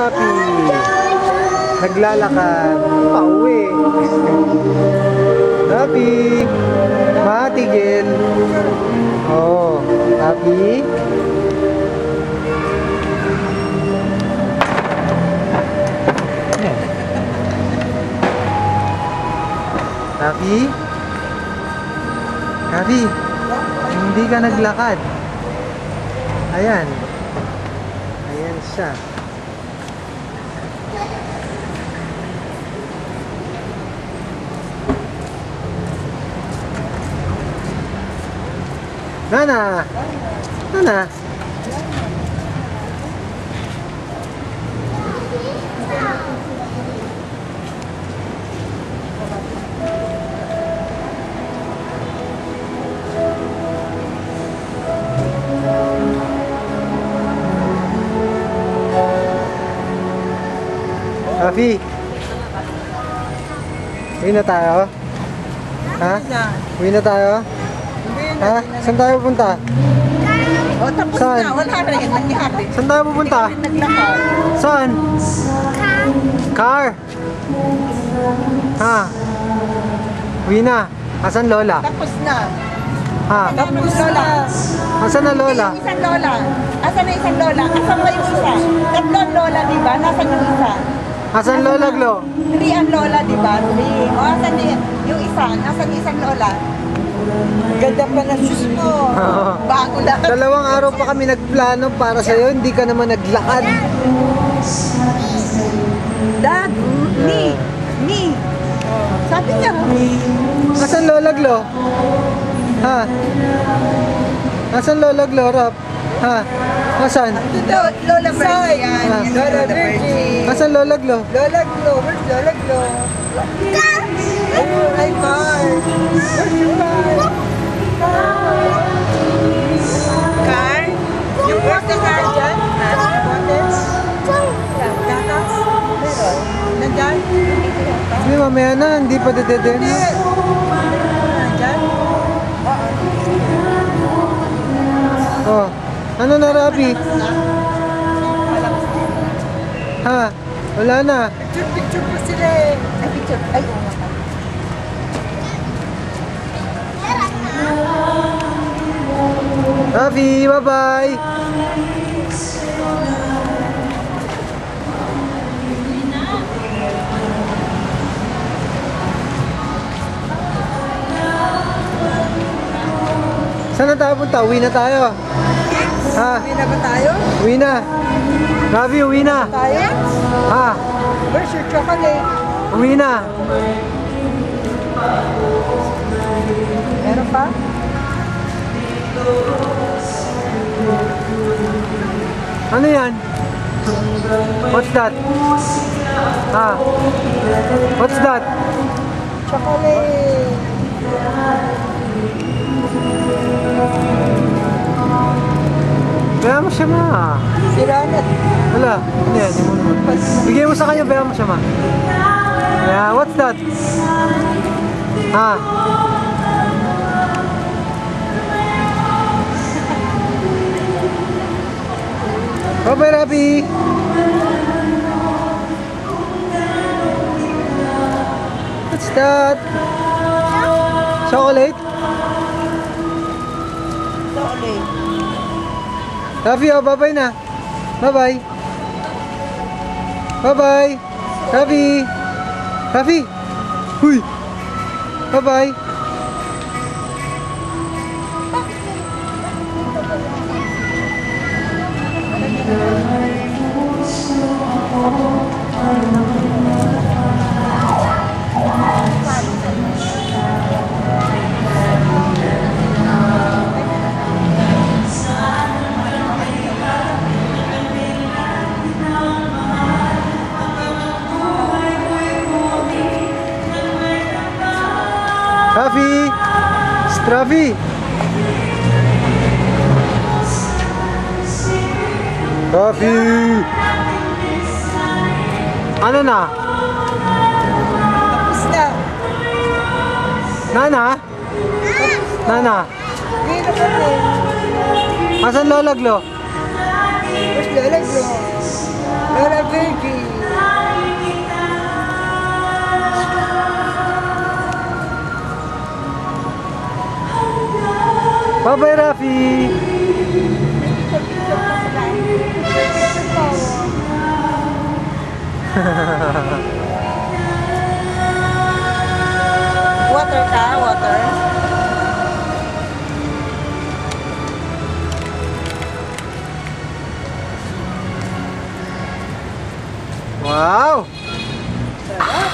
Rapi. Naglalakad. Pauwi. Rapi. Matigil. Oh, Rapi. Rapi. Rapi. Hindi ka naglakad. Ayan. Ayan siya. Nana! Nana! Rafi! Uwi na tayo? Ha? Uwi na tayo? Ha? Saan tayo pupunta? O, tapos Saan? na. Wala rin. Nangyari. Saan tayo pupunta? Naglakad. Saan? Car! Ha? Uwi na. Asan Lola? Tapos na. Ha? Tapos Lola. Asan na Lola? Yung isang Lola. Asan na isang Lola? Asan ba yung isa? Tatlong Lola, di ba? Nasaan yung isa? Asan Lola Glo? 3 ang Lola, di ba? 3. O, asan yung isa? Asan yung isang Lola? Ganda pa na shoes mo. Oo. Bago lang. 2 araw pa kami nagplano para sa'yo, hindi ka naman naglakad. Dad, ni. Sabi niya. Asan Lola Glo? Ha? Asan Lola Glo, Rap? Ha? Asan? Lola Virgie yan. Ah. Lola Virgie. Asan Lola Glo? Lola Glo. Where's Lola Glo? Oh, my car. Where's your car? Car? Yung poste car dyan? Gatas? Meron. Nandyan? Hindi, mamaya na, hindi pa dededen. Nandyan? Oh, ano na Rapi? Ha? Wala na. Picture po sila eh. Ay, picture. Ay, oo nga. Rafi, bye-bye! Saan na tayo punta? Uwi na tayo. Ha? Uwi na ba tayo? Uwi na. Rafi, uwi na. Tayo? Ha? Where's your chocolate? Uwi na. Meron pa? Ano yan? What's that? Ha? What's that? Chocolate. Baya mo siya ma. Sira na. Wala. Ano yan? Bigay mo sa kanya, baya mo siya ma. Yeah, what's that? Ha? Bye-bye, Rapi! What's that? Chocolate? Chocolate. Rafi, oh, bye-bye na. Bye-bye. Bye-bye. Rafi. Rafi. Huy. Bye-bye. Rafi! Rafi! Rafi! Ano na? Tapos na. Nana? Nana? Hindi na kami. Asan Lola Glo? Where's Lola Glo? Lola Virgie. Bye-bye, Rafi! Picture pa sila. Picture pa, Water ka? Water? Wow! Sarap.